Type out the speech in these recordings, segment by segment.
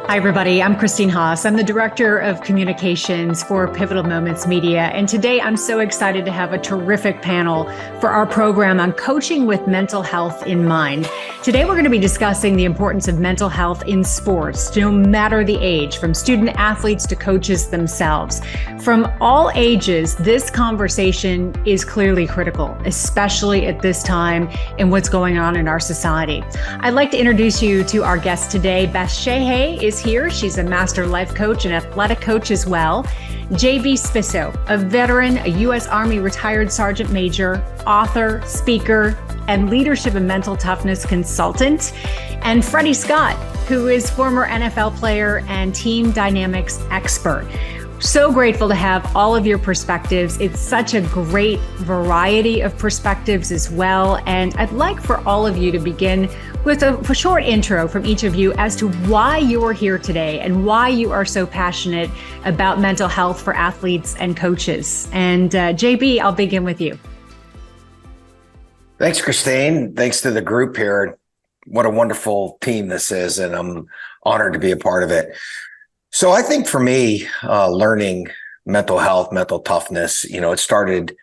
Hi, everybody. I'm Christine Haas. I'm the Director of Communications for Pivotal Moments Media. And today I'm so excited to have a terrific panel for our program on coaching with mental health in mind. Today, we're going to be discussing the importance of mental health in sports, no matter the age, from student athletes to coaches themselves. From all ages, this conversation is clearly critical, especially at this time and what's going on in our society. I'd like to introduce you to our guest today. Beth Shaha is here. She's a master life coach and athletic coach as well. JB Spisso, a veteran, a U.S. Army retired sergeant major, author, speaker, and leadership and mental toughness consultant. And Freddie Scott, who is former NFL player and team dynamics expert. So grateful to have all of your perspectives. It's such a great variety of perspectives as well. And I'd like for all of you to begin with a short intro from each of you as to why you're here today and why you are so passionate about mental health for athletes and coaches. And JB, I'll begin with you. Thanks, Christine. Thanks to the group here. What a wonderful team this is, and I'm honored to be a part of it. So I think for me, learning mental health, mental toughness, it started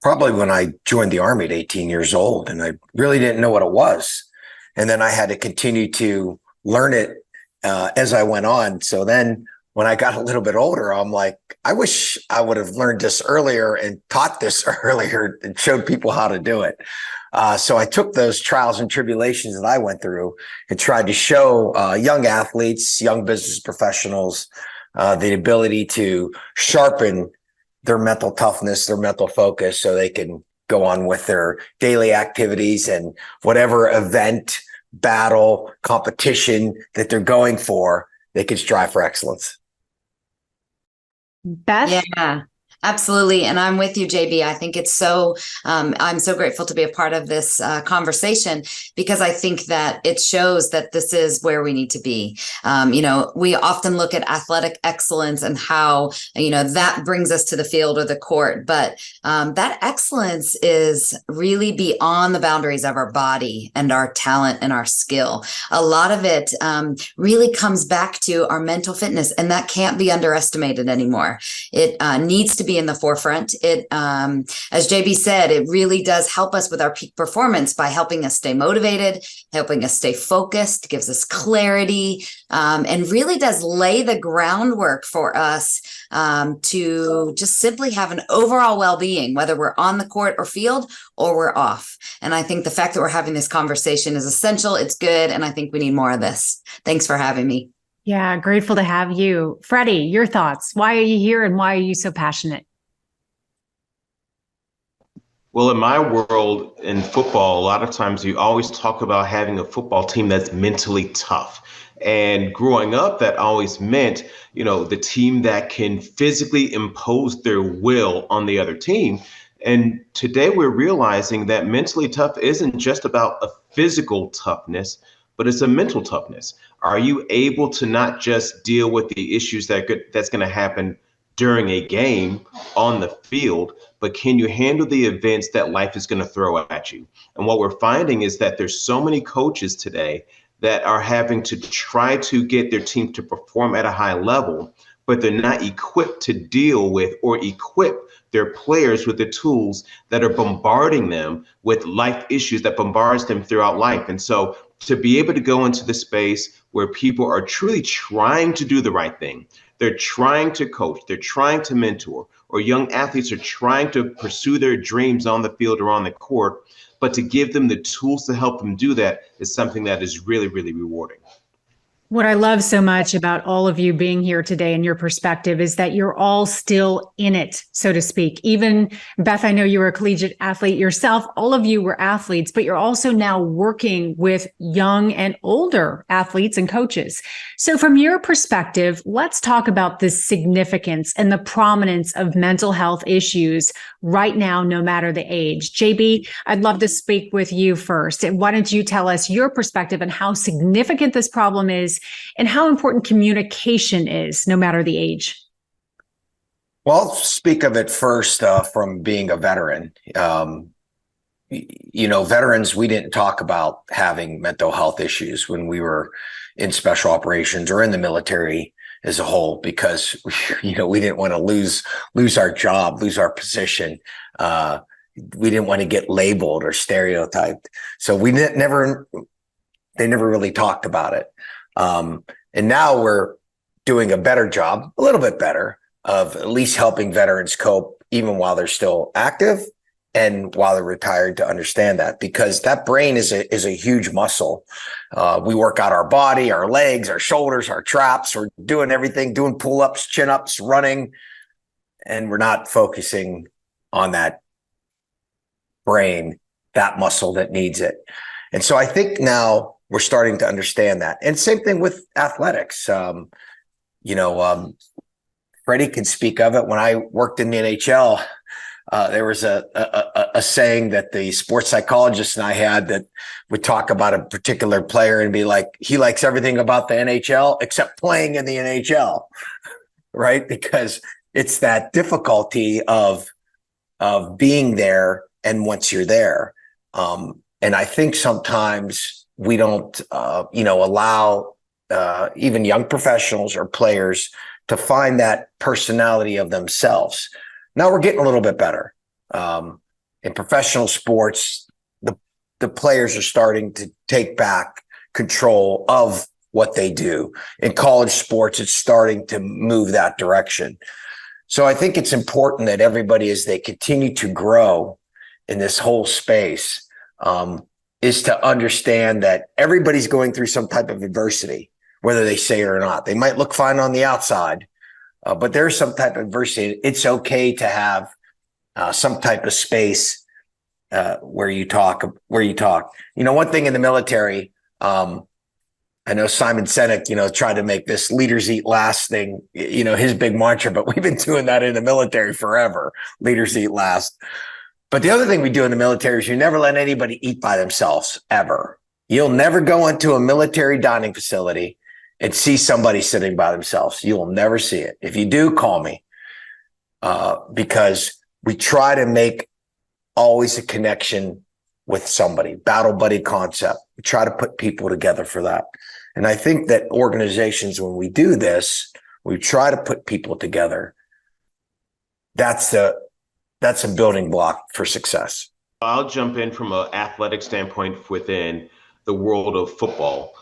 probably when I joined the Army at 18 years old, and I really didn't know what it was. And then I had to continue to learn it as I went on. So then when I got a little bit older, I'm like, I wish I would have learned this earlier and taught this earlier and showed people how to do it. So I took those trials and tribulations that I went through and tried to show young athletes, young business professionals, the ability to sharpen their mental toughness, their mental focus, so they can go on with their daily activities and whatever event, battle, competition that they're going for, they can strive for excellence. Beth? Yeah, absolutely. And I'm with you, JB. I think it's I'm so grateful to be a part of this conversation, because I think that it shows that this is where we need to be. We often look at athletic excellence and how, that brings us to the field or the court. But that excellence is really beyond the boundaries of our body and our talent and our skill. A lot of it really comes back to our mental fitness, and that can't be underestimated anymore. It needs to be in the forefront. It, as JB said, it really does help us with our peak performance by helping us stay motivated, helping us stay focused, gives us clarity, and really does lay the groundwork for us to just simply have an overall well-being, whether we're on the court or field or we're off. And I think the fact that we're having this conversation is essential. It's good. And I think we need more of this. Thanks for having me. Yeah, grateful to have you. Freddie, your thoughts. Why are you here and why are you so passionate? Well, in my world, in football, a lot of times you always talk about having a football team that's mentally tough. And growing up, that always meant, the team that can physically impose their will on the other team. And today we're realizing that mentally tough isn't just about a physical toughness, but it's a mental toughness. Are you able to not just deal with the issues that's going to happen during a game on the field, but can you handle the events that life is going to throw at you? And what we're finding is that there's so many coaches today that are having to try to get their team to perform at a high level, but they're not equipped to deal with or equip their players with the tools that are bombarding them with life issues that bombards them throughout life. And so to be able to go into the space where people are truly trying to do the right thing, they're trying to coach, they're trying to mentor, or young athletes are trying to pursue their dreams on the field or on the court, but to give them the tools to help them do that is something that is really, really rewarding. What I love so much about all of you being here today and your perspective is that you're all still in it, so to speak. Even Beth, I know you were a collegiate athlete yourself. All of you were athletes, but you're also now working with young and older athletes and coaches. So from your perspective, let's talk about the significance and the prominence of mental health issues right now, no matter the age. JB, I'd love to speak with you first. And why don't you tell us your perspective and how significant this problem is and how important communication is, no matter the age? Well, I'll speak of it first from being a veteran. veterans, we didn't talk about having mental health issues when we were in special operations or in the military as a whole, because, we didn't want to lose our job, lose our position. We didn't want to get labeled or stereotyped. So they never really talked about it. And now we're doing a better job, a little bit better, of at least helping veterans cope even while they're still active and while they're retired, to understand that, because that brain is a huge muscle. We work out our body, our legs, our shoulders, our traps. We're doing everything, doing pull-ups, chin-ups, running, and we're not focusing on that brain, that muscle that needs it. And so I think now we're starting to understand that. And same thing with athletics. Freddie can speak of it. When I worked in the NHL, there was a saying that the sports psychologist and I had, that would talk about a particular player and be like, he likes everything about the NHL except playing in the NHL, right? Because it's that difficulty of being there, and once you're there. And I think sometimes we don't, allow even young professionals or players to find that personality of themselves. Now we're getting a little bit better. In professional sports, the players are starting to take back control of what they do. In college sports, it's starting to move that direction. So I think it's important that everybody, as they continue to grow in this whole space, is to understand that everybody's going through some type of adversity, whether they say it or not. They might look fine on the outside, but there's some type of adversity. It's okay to have some type of space where you talk. One thing in the military, I know Simon Sinek, tried to make this leaders eat last thing, his big mantra, but we've been doing that in the military forever. Leaders eat last. But the other thing we do in the military is you never let anybody eat by themselves, ever. You'll never go into a military dining facility and see somebody sitting by themselves. You will never see it. If you do, call me, because we try to make always a connection with somebody, battle buddy concept. We try to put people together for that. And I think that organizations, when we do this, we try to put people together. That's a building block for success. I'll jump in from an athletic standpoint within the world of football.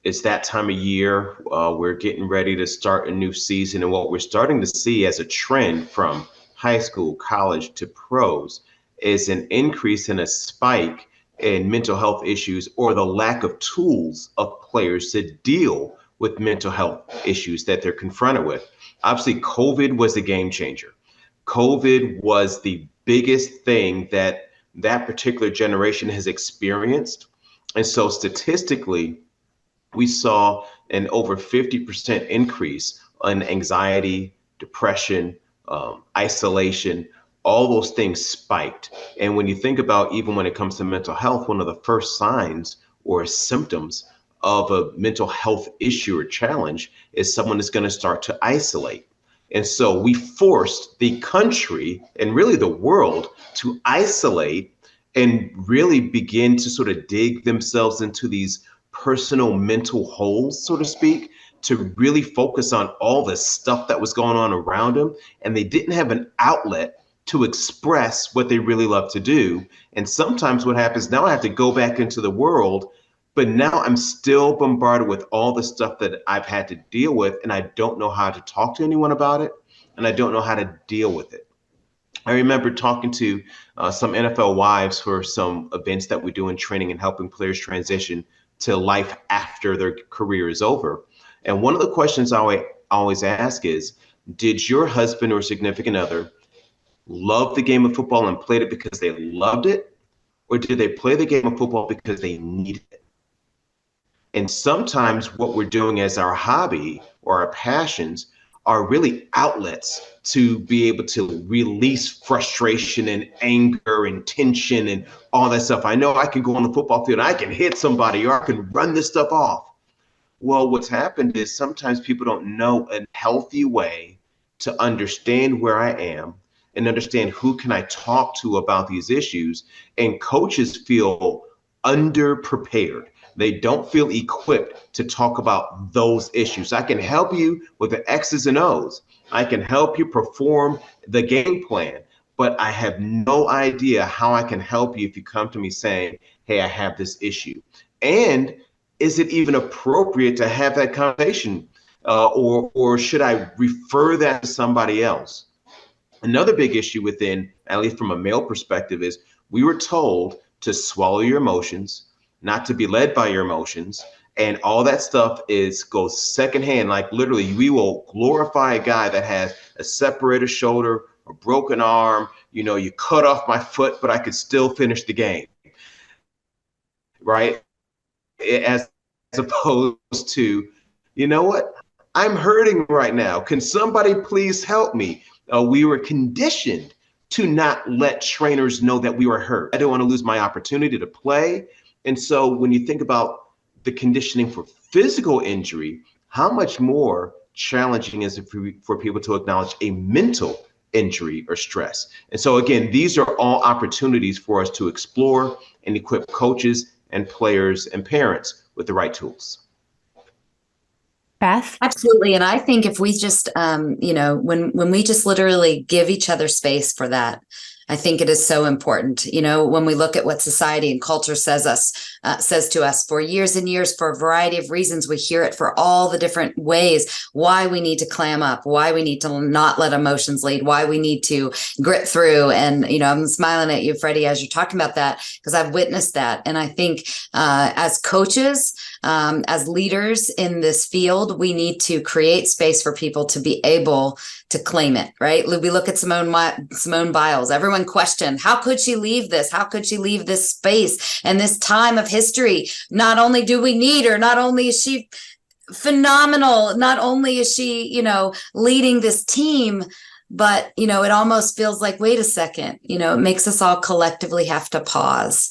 It's that time of year. We're getting ready to start a new season. And what we're starting to see as a trend from high school, college to pros is an increase in a spike in mental health issues, or the lack of tools of players to deal with mental health issues that they're confronted with. Obviously, COVID was a game changer. COVID was the biggest thing that particular generation has experienced. And so statistically, we saw an over 50% increase in anxiety, depression, isolation. All those things spiked. And when you think about, even when it comes to mental health, one of the first signs or symptoms of a mental health issue or challenge is someone is going to start to isolate. And so we forced the country and really the world to isolate and really begin to sort of dig themselves into these personal mental holes, so to speak, to really focus on all the stuff that was going on around them. And they didn't have an outlet to express what they really love to do. And sometimes what happens now, I have to go back into the world, but now I'm still bombarded with all the stuff that I've had to deal with, and I don't know how to talk to anyone about it, and I don't know how to deal with it. I remember talking to some NFL wives for some events that we do in training and helping players transition to life after their career is over. And one of the questions I always ask is, did your husband or significant other love the game of football and played it because they loved it? Or did they play the game of football because they needed it? And sometimes what we're doing as our hobby or our passions are really outlets to be able to release frustration and anger and tension and all that stuff. I know I can go on the football field and I can hit somebody, or I can run this stuff off. Well, what's happened is sometimes people don't know a healthy way to understand where I am and understand who can I talk to about these issues. And coaches feel underprepared. They don't feel equipped to talk about those issues. I can help you with the X's and O's. I can help you perform the game plan, but I have no idea how I can help you if you come to me saying, hey, I have this issue. And is it even appropriate to have that conversation? Or should I refer that to somebody else? Another big issue within, at least from a male perspective, is we were told to swallow your emotions, not to be led by your emotions. And all that stuff goes secondhand. Like literally, we will glorify a guy that has a separated shoulder, a broken arm, you cut off my foot, but I could still finish the game. Right? As opposed to, you know what? I'm hurting right now. Can somebody please help me? We were conditioned to not let trainers know that we were hurt. I don't want to lose my opportunity to play. And so when you think about the conditioning for physical injury, how much more challenging is it for people to acknowledge a mental injury or stress? And so again, these are all opportunities for us to explore and equip coaches and players and parents with the right tools. Beth? Absolutely. And I think if we just, when we just literally give each other space for that, I think it is so important. When we look at what society and culture says to us for years and years, for a variety of reasons, we hear it for all the different ways, why we need to clam up, why we need to not let emotions lead, why we need to grit through. And, I'm smiling at you, Freddie, as you're talking about that, because I've witnessed that. And I think as coaches, as leaders in this field, we need to create space for people to be able to claim it, right? We look at Simone Biles. Everyone questioned, how could she leave this? How could she leave this space and this time of history? Not only do we need her, not only is she phenomenal, not only is she, leading this team, but, it almost feels like, wait a second, it makes us all collectively have to pause.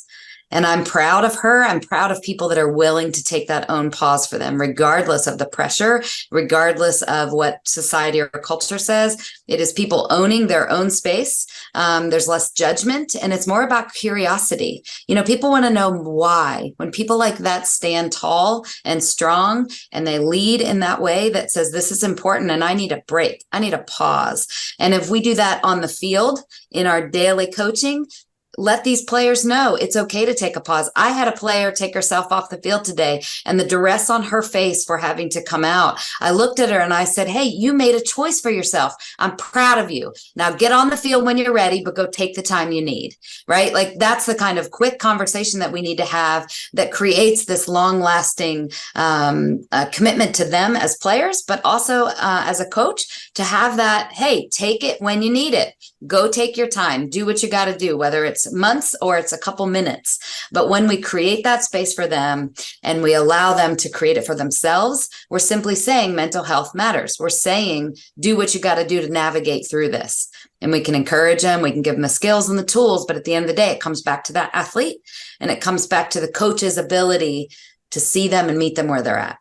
And I'm proud of her. I'm proud of people that are willing to take that own pause for them, regardless of the pressure, regardless of what society or culture says. It is people owning their own space. There's less judgment, and it's more about curiosity. People want to know why. When people like that stand tall and strong, and they lead in that way that says, this is important, and I need a break. I need a pause. And if we do that on the field in our daily coaching, let these players know it's okay to take a pause. I had a player take herself off the field today, and the duress on her face for having to come out. I looked at her and I said, hey, you made a choice for yourself. I'm proud of you. Now get on the field when you're ready, but go take the time you need, right? Like that's the kind of quick conversation that we need to have that creates this long lasting commitment to them as players, but also as a coach to have that, hey, take it when you need it. Go take your time, do what you got to do, whether it's months or it's a couple minutes. But when we create that space for them and we allow them to create it for themselves, we're simply saying mental health matters. We're saying, do what you got to do to navigate through this. And we can encourage them, we can give them the skills and the tools. But at the end of the day, it comes back to that athlete, and it comes back to the coach's ability to see them and meet them where they're at.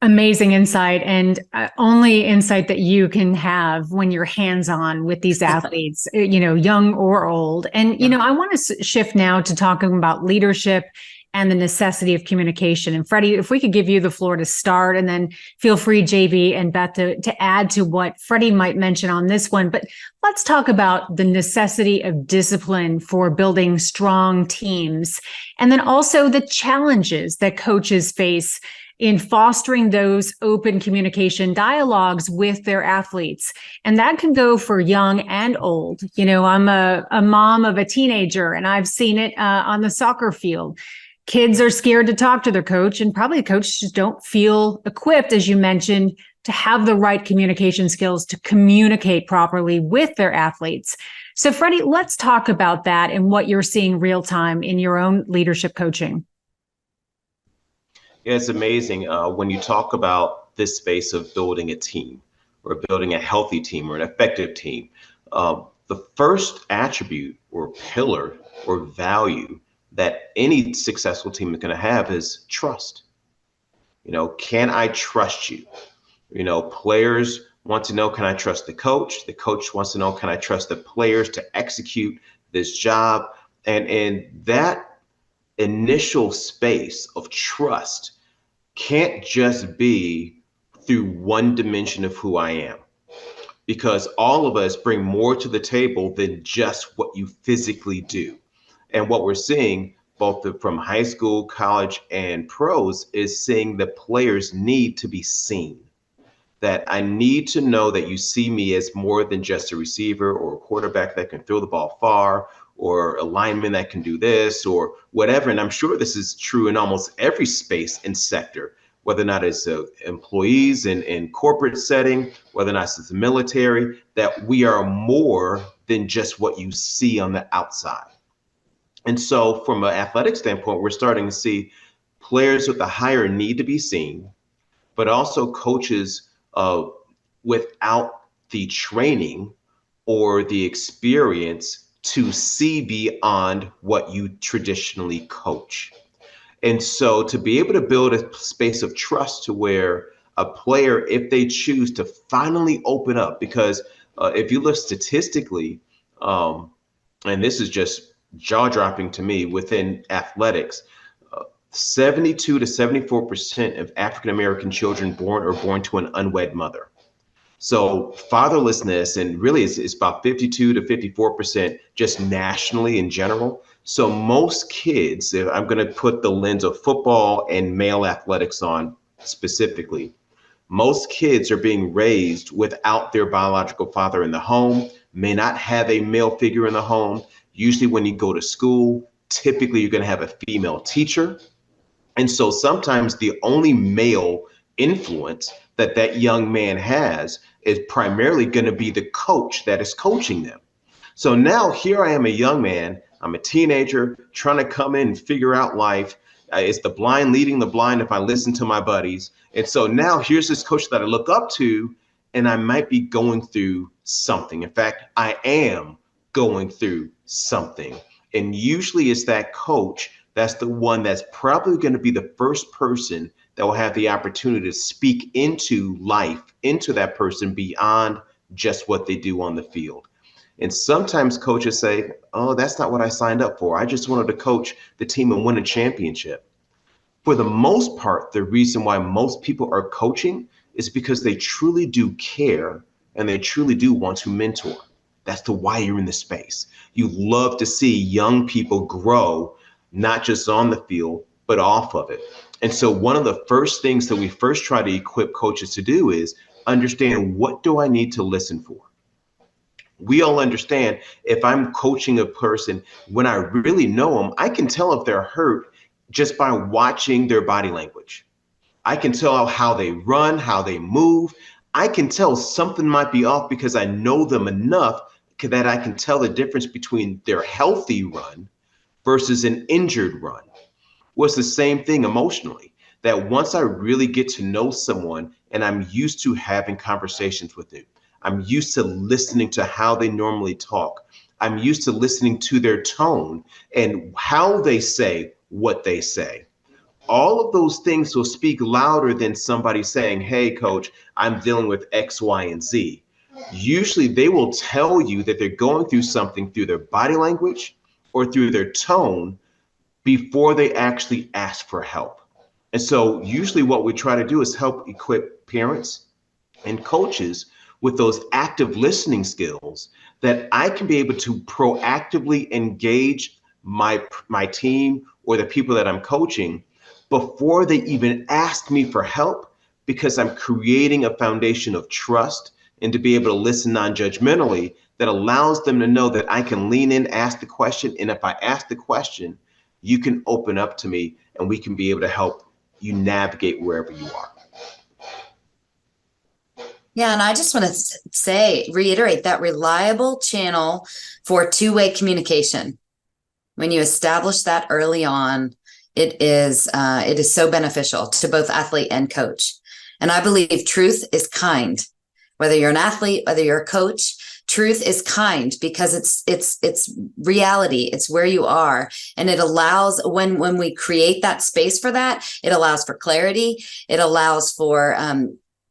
Amazing insight, and only insight that you can have when you're hands-on with these athletes, young or old. And, I want to shift now to talking about leadership and the necessity of communication. And Freddie, if we could give you the floor to start, and then feel free, JB and Beth, to add to what Freddie might mention on this one. But let's talk about the necessity of discipline for building strong teams, and then also the challenges that coaches face in fostering those open communication dialogues with their athletes. And that can go for young and old. I'm a mom of a teenager, and I've seen it on the soccer field. Kids are scared to talk to their coach, and probably coaches just don't feel equipped, as you mentioned, to have the right communication skills to communicate properly with their athletes. So Freddie, let's talk about that and what you're seeing real time in your own leadership coaching. Yeah, it's amazing when you talk about this space of building a team or building a healthy team or an effective team. The first attribute or pillar or value that any successful team is going to have is trust. Can I trust you? Players want to know, can I trust the coach? The coach wants to know, can I trust the players to execute this job? And in that initial space of trust can't just be through one dimension of who I am, because all of us bring more to the table than just what you physically do. And what we're seeing both from high school, college, and pros is seeing the players need to be seen. That I need to know that you see me as more than just a receiver or a quarterback that can throw the ball far, or a lineman that can do this or whatever. And I'm sure this is true in almost every space and sector, whether or not it's employees in corporate setting, whether or not it's the military, that we are more than just what you see on the outside. And so from an athletic standpoint, we're starting to see players with a higher need to be seen, but also coaches without the training or the experience to see beyond what you traditionally coach. And so to be able to build a space of trust to where a player, if they choose to finally open up, because if you look statistically, and this is just jaw dropping to me within athletics, 72 to 74% of African American children born are born to an unwed mother. So fatherlessness, and really it's about 52 to 54% just nationally in general. So most kids, if I'm going to put the lens of football and male athletics on specifically, most kids are being raised without their biological father in the home, may not have a male figure in the home. Usually when you go to school, typically you're going to have a female teacher. And so sometimes the only male influence that that young man has is primarily going to be the coach that is coaching them. So now here I am, a young man, I'm a teenager trying to come in and figure out life. It's the blind leading the blind if I listen to my buddies. And so now here's this coach that I look up to, and I might be going through something. In fact, I am going through something. And usually it's that coach that's the one that's probably going to be the first person that will have the opportunity to speak into life, into that person beyond just what they do on the field. And sometimes coaches say, oh, that's not what I signed up for. I just wanted to coach the team and win a championship. For the most part, the reason why most people are coaching is because they truly do care and they truly do want to mentor. That's the why you're in the space. You love to see young people grow, not just on the field, but off of it. And so one of the first things that we first try to equip coaches to do is understand, what do I need to listen for? We all understand, if I'm coaching a person, when I really know them, I can tell if they're hurt just by watching their body language. I can tell how they run, how they move. I can tell something might be off because I know them enough that I can tell the difference between their healthy run versus an injured run. Well, it's the same thing emotionally, that once I really get to know someone and I'm used to having conversations with them, I'm used to listening to how they normally talk, I'm used to listening to their tone and how they say what they say. All of those things will speak louder than somebody saying, hey, coach, I'm dealing with X, Y, and Z. Usually they will tell you that they're going through something through their body language or through their tone before they actually ask for help. And so usually what we try to do is help equip parents and coaches with those active listening skills, that I can be able to proactively engage my team or the people that I'm coaching before they even ask me for help, because I'm creating a foundation of trust, and to be able to listen non-judgmentally that allows them to know that I can lean in, ask the question. And if I ask the question, you can open up to me and we can be able to help you navigate wherever you are. Yeah, and I just want to reiterate that reliable channel for two-way communication. When you establish that early on, it is so beneficial to both athlete and coach. And I believe truth is kind. Whether you're an athlete, whether you're a coach, truth is kind, because it's reality. It's where you are. And it allows, when we create that space for that, it allows for clarity. It allows for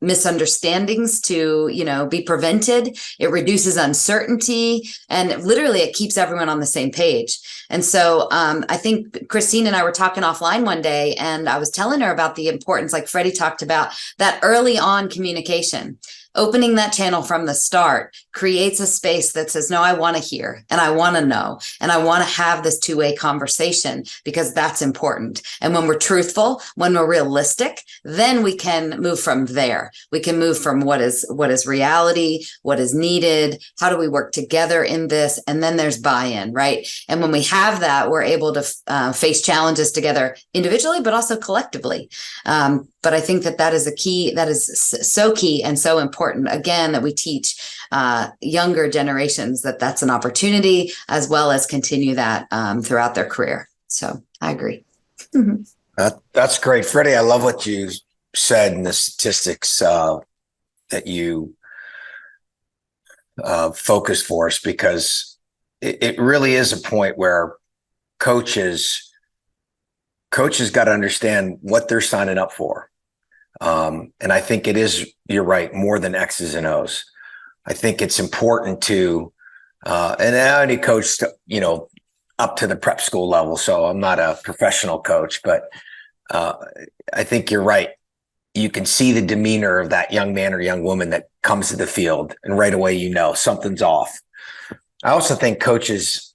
misunderstandings to, be prevented. It reduces uncertainty, and literally it keeps everyone on the same page. And so I think Christine and I were talking offline one day, and I was telling her about the importance, like Freddie talked about, that early on communication. Opening that channel from the start creates a space that says, no, I want to hear, and I want to know, and I want to have this two-way conversation, because that's important. And when we're truthful, when we're realistic, then we can move from there. We can move from what is reality, what is needed, how do we work together in this, and then there's buy-in, right? And when we have that, we're able to face challenges together individually, but also collectively. But I think that is a key, that is so key and so important, again, that we teach younger generations that that's an opportunity, as well as continue that throughout their career. So I agree. That's great. Freddie, I love what you said in the statistics that you focused for us, because it really is a point where coaches got to understand what they're signing up for. And I think it is, you're right, more than X's and O's. I think it's important to, and I only coached, up to the prep school level, so I'm not a professional coach, but I think you're right. You can see the demeanor of that young man or young woman that comes to the field, and right away, something's off. I also think coaches,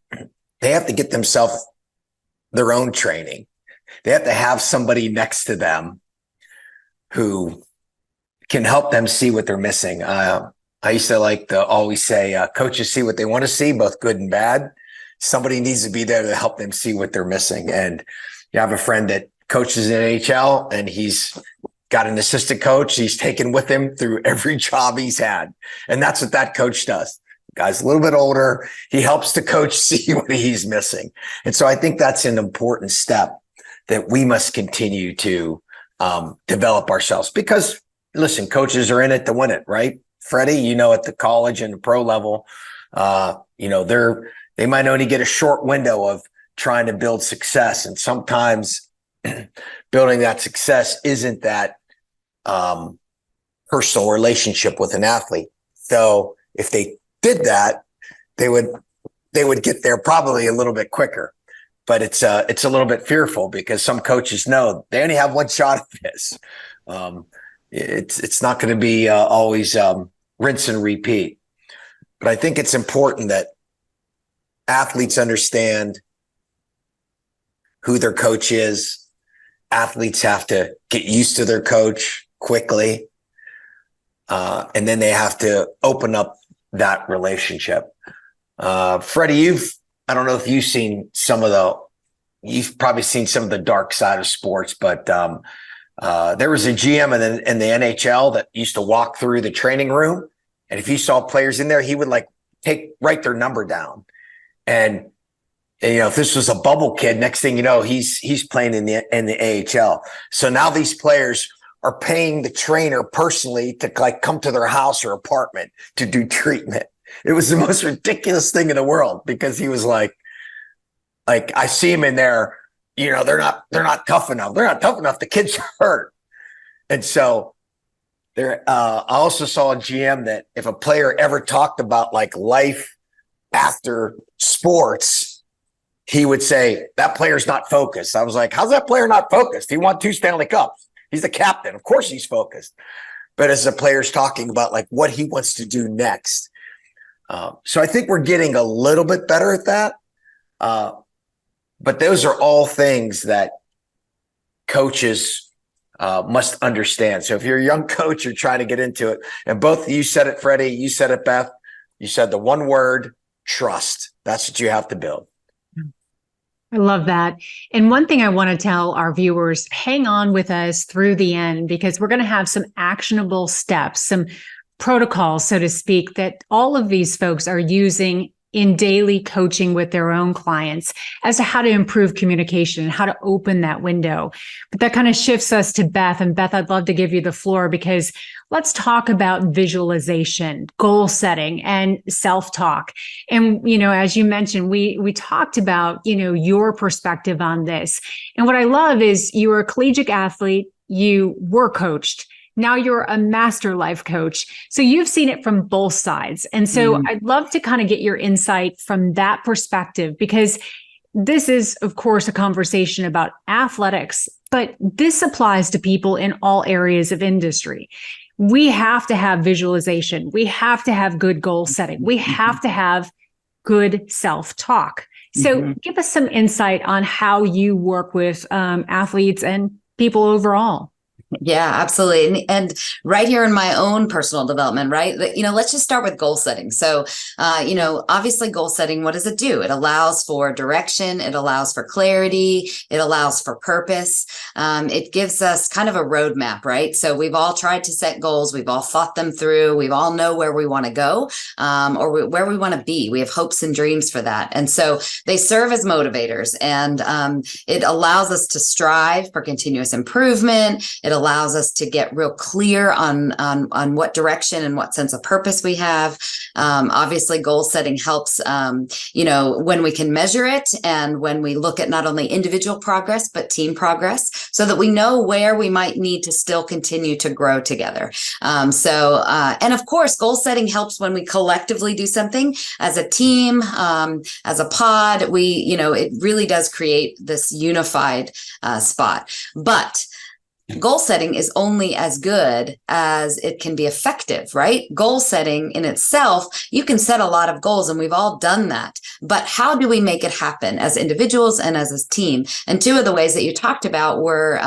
they have to get themselves their own training. They have to have somebody next to them who can help them see what they're missing. I used to like to always say, coaches see what they want to see, both good and bad. Somebody needs to be there to help them see what they're missing. And you have a friend that coaches in NHL, and he's got an assistant coach he's taken with him through every job he's had. And that's what that coach does. The guy's a little bit older. He helps the coach see what he's missing. And so I think that's an important step that we must continue to develop ourselves, because listen, coaches are in it to win it, right? Freddie, at the college and the pro level, they might only get a short window of trying to build success. And sometimes building that success isn't that personal relationship with an athlete. So if they did that, they would get there probably a little bit quicker. But it's a little bit fearful, because some coaches know they only have one shot at this. It's not going to be always rinse and repeat. But I think it's important that athletes understand who their coach is. Athletes have to get used to their coach quickly, and then they have to open up that relationship. Freddie, I don't know if you've probably seen some of the dark side of sports, but there was a GM in the NHL that used to walk through the training room, and if he saw players in there, he would write their number down. And if this was a bubble kid, next thing you know, he's playing in the AHL. So now these players are paying the trainer personally to come to their house or apartment to do treatment. It was the most ridiculous thing in the world, because he was like I see him in there, they're not tough enough. They're not tough enough. The kid's hurt. And so I also saw a GM that if a player ever talked about life after sports, he would say, that player's not focused. I was like, how's that player not focused? He won 2 Stanley Cups. He's the captain. Of course he's focused. But as the player's talking about what he wants to do next. So I think we're getting a little bit better at that. But those are all things that coaches must understand. So if you're a young coach, you're trying to get into it, and both you said it, Freddie, you said it, Beth, you said the one word, trust. That's what you have to build. I love that. And one thing I want to tell our viewers, hang on with us through the end, because we're going to have some actionable steps, some protocols, so to speak, that all of these folks are using in daily coaching with their own clients as to how to improve communication and how to open that window. But that kind of shifts us to Beth. And Beth, I'd love to give you the floor, because let's talk about visualization, goal setting, and self-talk. And, as you mentioned, we talked about, your perspective on this. And what I love is you were a collegiate athlete, you were coached. Now you're a master life coach. So you've seen it from both sides. And so I'd love to kind of get your insight from that perspective, because this is, of course, a conversation about athletics, but this applies to people in all areas of industry. We have to have visualization. We have to have good goal setting. We have to have good self-talk. So give us some insight on how you work with athletes and people overall. Yeah, absolutely. And right here in my own personal development, right? Let's just start with goal setting. So, obviously goal setting, what does it do? It allows for direction. It allows for clarity. It allows for purpose. It gives us kind of a roadmap, right? So we've all tried to set goals. We've all thought them through. We all know where we want to go, or where we want to be. We have hopes and dreams for that. And so they serve as motivators, and it allows us to strive for continuous improvement. It allows us to get real clear on what direction and what sense of purpose we have. Obviously, goal setting helps, when we can measure it, and when we look at not only individual progress, but team progress, so that we know where we might need to still continue to grow together. And of course, goal setting helps when we collectively do something as a team, as a pod. It really does create this unified spot. But goal setting is only as good as it can be effective, right? Goal setting in itself, you can set a lot of goals, and we've all done that. But how do we make it happen as individuals and as a team? And two of the ways that you talked about were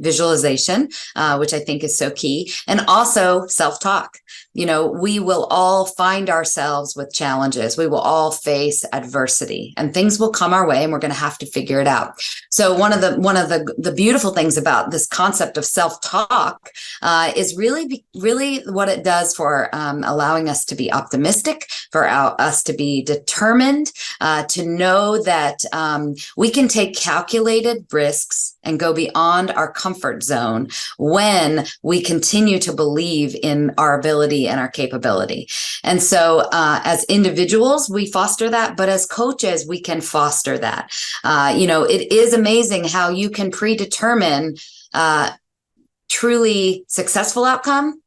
visualization, which I think is so key, and also self-talk. We will all find ourselves with challenges. We will all face adversity, and things will come our way, and we're going to have to figure it out. So one of the beautiful things about this concept of self-talk is really what it does for allowing us to be optimistic, for us to be determined, to know that we can take calculated risks and go beyond our comfort zone when we continue to believe in our ability and our capability. And so as individuals, we foster that, but as coaches, we can foster that. It is amazing how you can predetermine truly successful outcome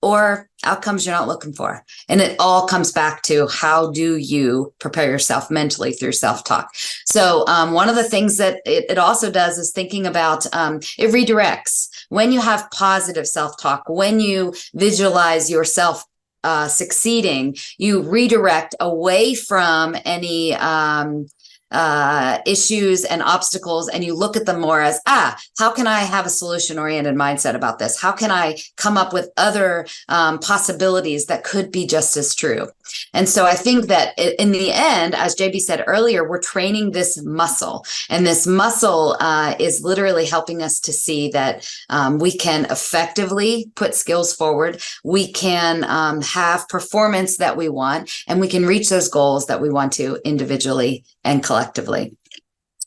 or outcomes you're not looking for. And it all comes back to, how do you prepare yourself mentally through self-talk? So one of the things that it also does is thinking about, it redirects. When you have positive self-talk, when you visualize yourself succeeding, you redirect away from any issues and obstacles, and you look at them more as, how can I have a solution-oriented mindset about this? How can I come up with other possibilities that could be just as true? And so I think that in the end, as JB said earlier, we're training this muscle, and this muscle is literally helping us to see that we can effectively put skills forward. We can have performance that we want, and we can reach those goals that we want to individually and collectively.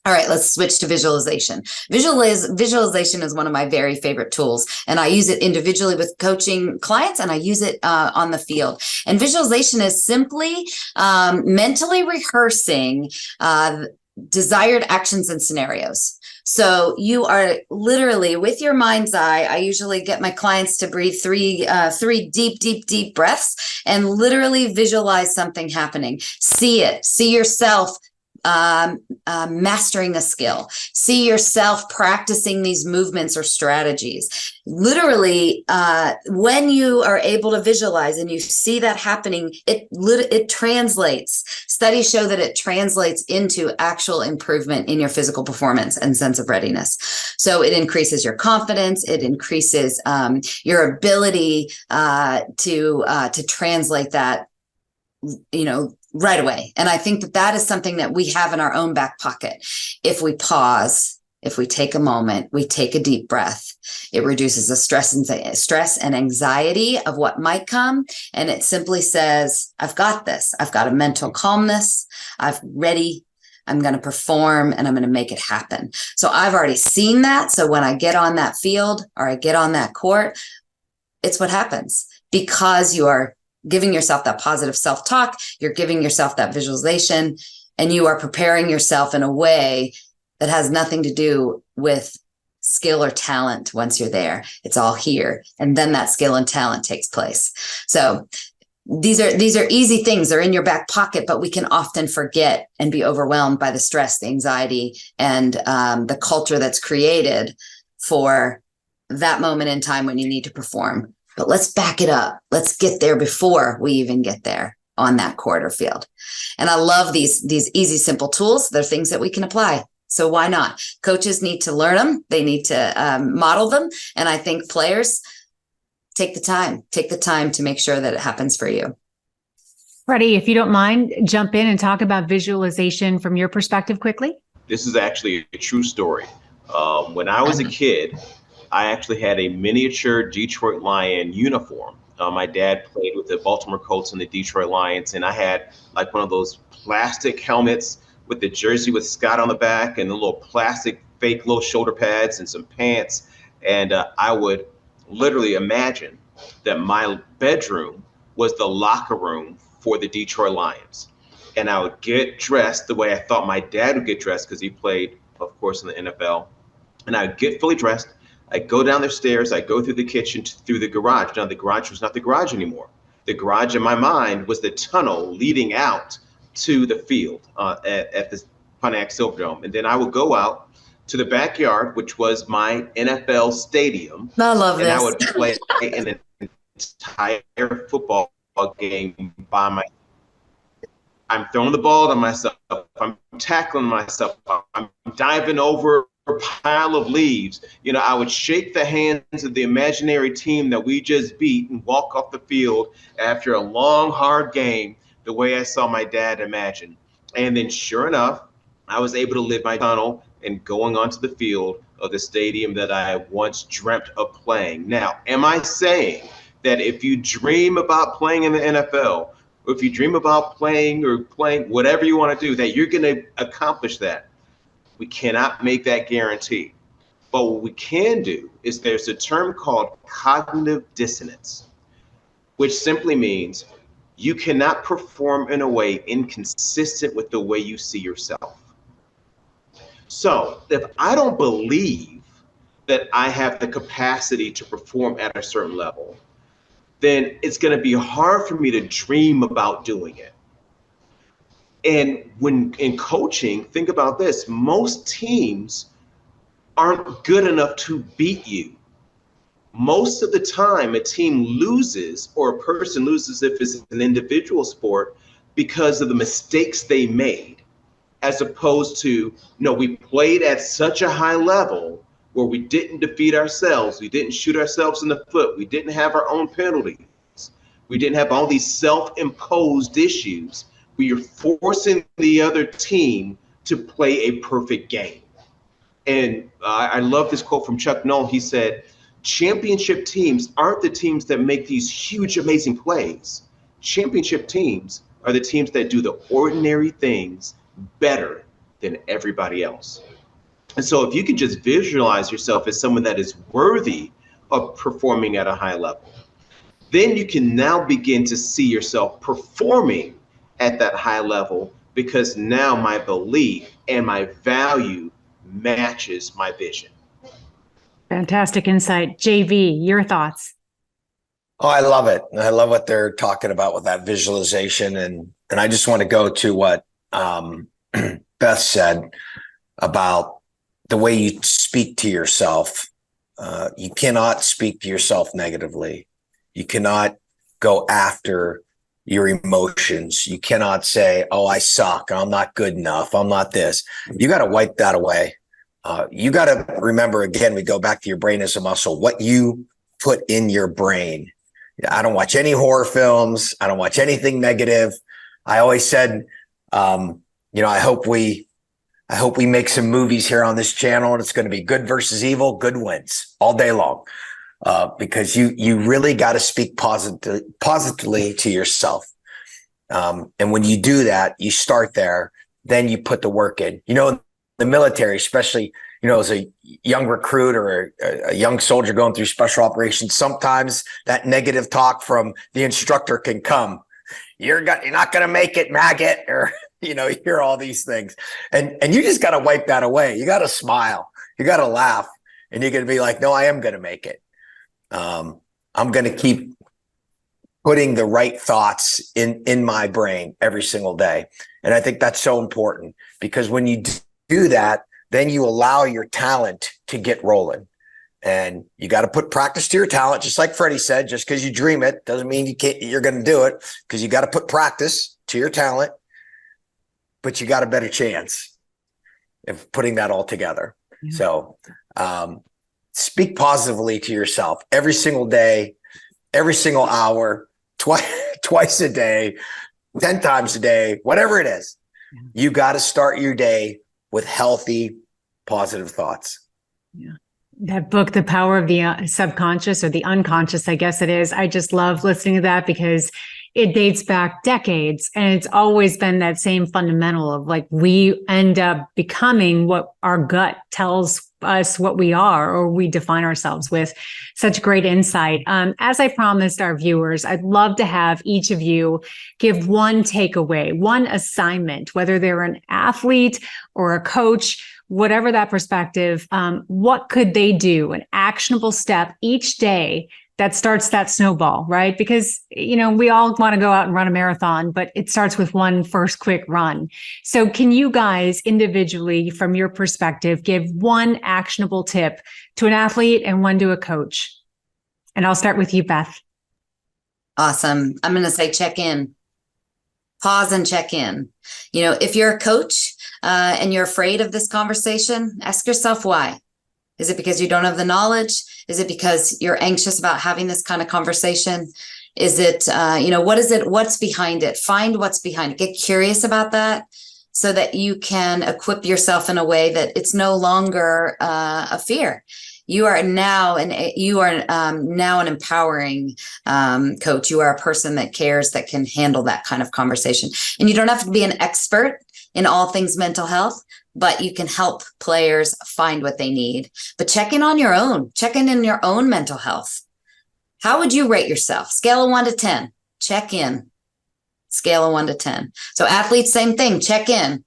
All right, let's switch to visualization. Visualization is one of my very favorite tools, and I use it individually with coaching clients, and I use it on the field. And visualization is simply mentally rehearsing desired actions and scenarios. So you are literally, with your mind's eye, I usually get my clients to breathe three deep breaths and literally visualize something happening. See it, see yourself mastering a skill, see yourself practicing these movements or strategies. Literally, when you are able to visualize and you see that happening, it translates. Studies show that it translates into actual improvement in your physical performance and sense of readiness. So it increases your confidence. It increases your ability to translate that, right away. And I think that is something that we have in our own back pocket. If we pause, if we take a moment, we take a deep breath, it reduces the stress and anxiety of what might come. And it simply says, I've got this. I've got a mental calmness. I'm ready. I'm going to perform, and I'm going to make it happen. So I've already seen that. So when I get on that field or I get on that court, it's what happens, because you are giving yourself that positive self-talk, you're giving yourself that visualization, and you are preparing yourself in a way that has nothing to do with skill or talent once you're there. It's all here. And then that skill and talent takes place. So these are easy things. They're in your back pocket, but we can often forget and be overwhelmed by the stress, the anxiety, and the culture that's created for that moment in time when you need to perform. But let's back it up. Let's get there before we even get there on that court or field. And I love these easy, simple tools. They're things that we can apply. So why not? Coaches need to learn them. They need to model them. And I think players take the time to make sure that it happens for you. Freddie, if you don't mind, jump in and talk about visualization from your perspective quickly. This is actually a true story. When I was a kid, I actually had a miniature Detroit Lion uniform. My dad played with the Baltimore Colts and the Detroit Lions, and I had like one of those plastic helmets with the jersey with Scott on the back and the little plastic fake little shoulder pads and some pants. And I would literally imagine that my bedroom was the locker room for the Detroit Lions. And I would get dressed the way I thought my dad would get dressed because he played, of course, in the NFL. And I would get fully dressed. I'd go down the stairs. I'd go through the kitchen, through the garage. Now, the garage was not the garage anymore. The garage in my mind was the tunnel leading out to the field at the Pontiac Silverdome. And then I would go out to the backyard, which was my NFL stadium. I love this. And I would play an entire football game by myself. I'm throwing the ball to myself. I'm tackling myself. I'm diving over a pile of leaves. You know, I would shake the hands of the imaginary team that we just beat and walk off the field after a long, hard game the way I saw my dad imagine. And then sure enough, I was able to live my tunnel and going onto the field of the stadium that I once dreamt of playing. Now, am I saying that if you dream about playing in the NFL, or if you dream about playing whatever you want to do, that you're going to accomplish that? We cannot make that guarantee. But what we can do is there's a term called cognitive dissonance, which simply means you cannot perform in a way inconsistent with the way you see yourself. So if I don't believe that I have the capacity to perform at a certain level, then it's going to be hard for me to dream about doing it. And when in coaching, think about this, most teams aren't good enough to beat you. Most of the time, a team loses, or a person loses if it's an individual sport, because of the mistakes they made. As opposed to, no, we played at such a high level where we didn't defeat ourselves. We didn't shoot ourselves in the foot. We didn't have our own penalties. We didn't have all these self-imposed issues. We are forcing the other team to play a perfect game. And I love this quote from Chuck Noll. He said, championship teams aren't the teams that make these huge, amazing plays. Championship teams are the teams that do the ordinary things better than everybody else. And so if you can just visualize yourself as someone that is worthy of performing at a high level, then you can now begin to see yourself performing at that high level, because now my belief and my value matches my vision. Fantastic insight. JV, your thoughts? Oh, I love it. I love what they're talking about with that visualization. And I just want to go to what Beth said about the way you speak to yourself. You cannot speak to yourself negatively. You cannot go after your emotions. You cannot say, oh, I suck. I'm not good enough. I'm not this. You got to wipe that away. You got to remember, again, we go back to your brain as a muscle, what you put in your brain. I don't watch any horror films. I don't watch anything negative. I always said, I hope we make some movies here on this channel, and it's going to be good versus evil. Good wins all day long, because you really got to speak positively to yourself. And when you do that, you start there, then you put the work in. The military, especially, as a young recruit or a young soldier going through special operations, sometimes that negative talk from the instructor can come. You're not going to make it, maggot, or you hear all these things, and you just got to wipe that away. You got to smile, you got to laugh, and you're going to be like, no, I am going to make it. I'm going to keep putting the right thoughts in my brain every single day. And I think that's so important, because when you do that, then you allow your talent to get rolling. And you got to put practice to your talent. Just like Freddie said, just because you dream it doesn't mean you're going to do it, because you got to put practice to your talent, but you got a better chance of putting that all together. Yeah. So speak positively to yourself every single day, every single hour, twice a day, 10 times a day, whatever it is. Yeah. You got to start your day with healthy, positive thoughts. Yeah. That book, The Power of the Subconscious, or the Unconscious, I guess it is. I just love listening to that, because it dates back decades, and it's always been that same fundamental of like, we end up becoming what our gut tells us what we are, or we define ourselves with. Such great insight. As I promised our viewers, I'd love to have each of you give one takeaway, one assignment, whether they're an athlete or a coach, whatever that perspective. What could they do, an actionable step each day that starts that snowball, right? Because, we all want to go out and run a marathon, but it starts with one first quick run. So can you guys individually, from your perspective, give one actionable tip to an athlete and one to a coach? And I'll start with you, Beth. Awesome. I'm going to say check in. Pause and check in. If you're a coach and you're afraid of this conversation, ask yourself why. Is it because you don't have the knowledge? Is it because you're anxious about having this kind of conversation? Is it, what is it? What's behind it? Find what's behind it. Get curious about that, so that you can equip yourself in a way that it's no longer a fear. You are now an empowering coach. You are a person that cares, that can handle that kind of conversation. And you don't have to be an expert in all things mental health, but you can help players find what they need. But check in on your own. Check in your own mental health. How would you rate yourself? Scale of 1 to 10. Check in. Scale of 1 to 10. So athletes, same thing. Check in.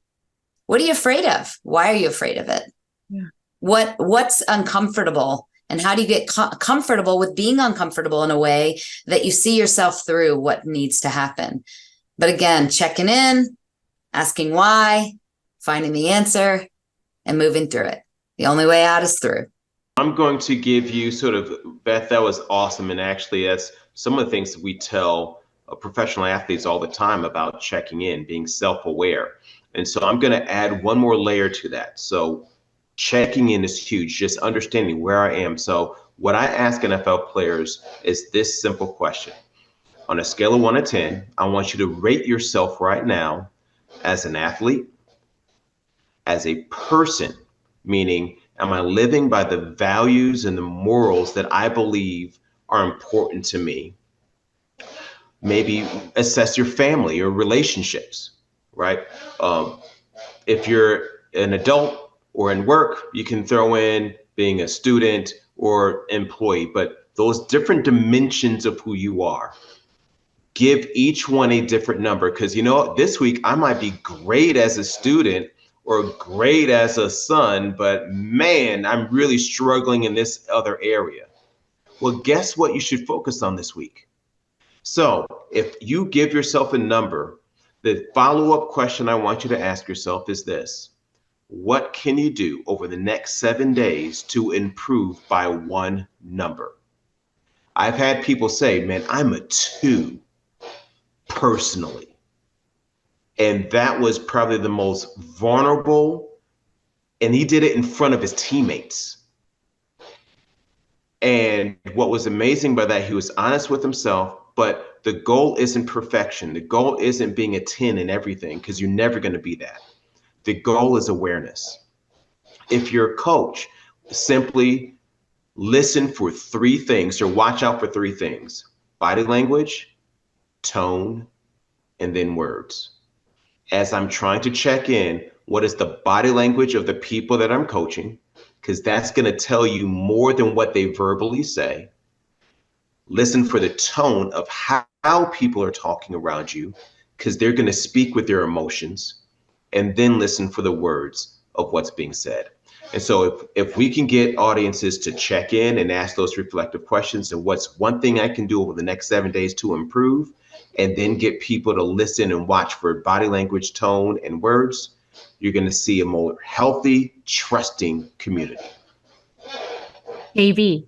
What are you afraid of? Why are you afraid of it? Yeah. What's uncomfortable? And how do you get comfortable with being uncomfortable in a way that you see yourself through what needs to happen? But again, checking in, asking why, finding the answer, and moving through it. The only way out is through. I'm going to give you Beth, that was awesome. And actually, that's some of the things that we tell professional athletes all the time about checking in, being self-aware. And so I'm going to add one more layer to that. So checking in is huge, just understanding where I am. So what I ask NFL players is this simple question. On a scale of 1 to 10, I want you to rate yourself right now as an athlete, as a person, meaning, am I living by the values and the morals that I believe are important to me? Maybe assess your family or relationships, right? If you're an adult or in work, you can throw in being a student or employee, but those different dimensions of who you are, give each one a different number. Because this week I might be great as a student or great as a son, but man, I'm really struggling in this other area. Well, guess what you should focus on this week? So if you give yourself a number, the follow-up question I want you to ask yourself is this: what can you do over the next 7 days to improve by one number? I've had people say, man, I'm a 2 personally. And that was probably the most vulnerable, and he did it in front of his teammates. And what was amazing by that, he was honest with himself, but the goal isn't perfection. The goal isn't being a 10 in everything, because you're never going to be that. The goal is awareness. If you're a coach, simply listen for 3 things, or watch out for 3 things: body language, tone, and then words. As I'm trying to check in, what is the body language of the people that I'm coaching? Because that's going to tell you more than what they verbally say. Listen for the tone of how people are talking around you, because they're going to speak with their emotions. And then listen for the words of what's being said. And so if we can get audiences to check in and ask those reflective questions and what's one thing I can do over the next 7 days to improve, and then get people to listen and watch for body language, tone, and words, you're going to see a more healthy, trusting community. JB.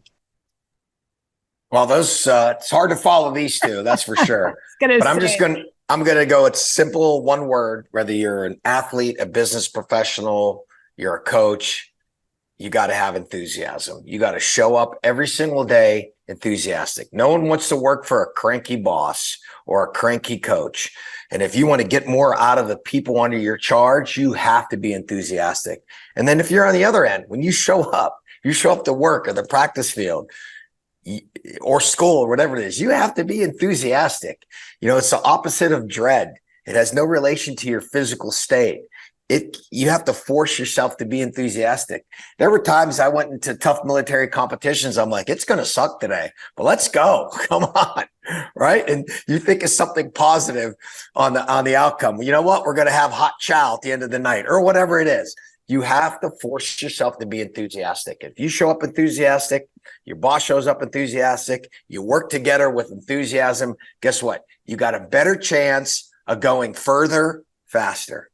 Well, those it's hard to follow these two, that's for sure. But I'm gonna go. It's simple, one word. Whether you're an athlete, a business professional, you're a coach, you got to have enthusiasm. You got to show up every single day enthusiastic. No one wants to work for a cranky boss or a cranky coach. And if you want to get more out of the people under your charge, you have to be enthusiastic. And then if you're on the other end, when you show up to work or the practice field or school or whatever it is, you have to be enthusiastic. You know, it's the opposite of dread. It has no relation to your physical state. You have to force yourself to be enthusiastic. There were times I went into tough military competitions. I'm like, it's going to suck today, but let's go. Come on. Right. And you think of something positive on the outcome. You know what? We're going to have hot chow at the end of the night or whatever it is. You have to force yourself to be enthusiastic. If you show up enthusiastic, your boss shows up enthusiastic, you work together with enthusiasm, guess what? You got a better chance of going further, faster.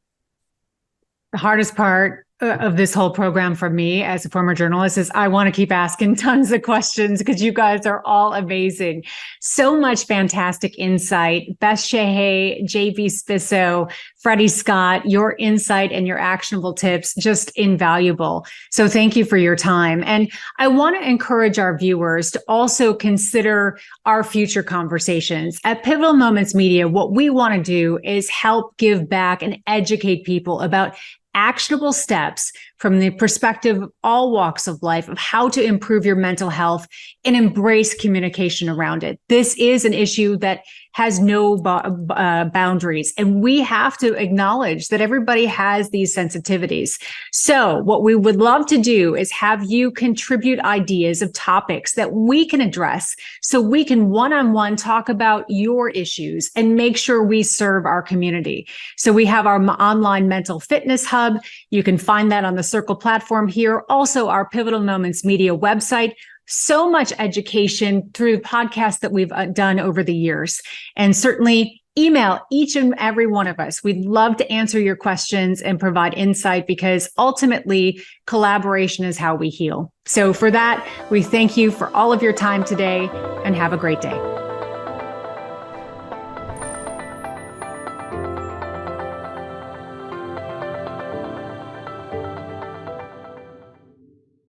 The hardest part of this whole program for me as a former journalist is I want to keep asking tons of questions because you guys are all amazing. So much fantastic insight. Beth Shaha, JB Spisso, Freddie Scott, your insight and your actionable tips, just invaluable. So thank you for your time. And I want to encourage our viewers to also consider our future conversations. At Pivotal Moments Media, what we want to do is help give back and educate people about actionable steps from the perspective of all walks of life of how to improve your mental health and embrace communication around it. This is an issue that has no boundaries, and we have to acknowledge that everybody has these sensitivities. So what we would love to do is have you contribute ideas of topics that we can address so we can one-on-one talk about your issues and make sure we serve our community. So we have our online mental fitness hub. You can find that on the Circle platform here. Also, our Pivotal Moments Media website. So much education through podcasts that we've done over the years. And certainly email each and every one of us. We'd love to answer your questions and provide insight because ultimately collaboration is how we heal. So for that, we thank you for all of your time today and have a great day.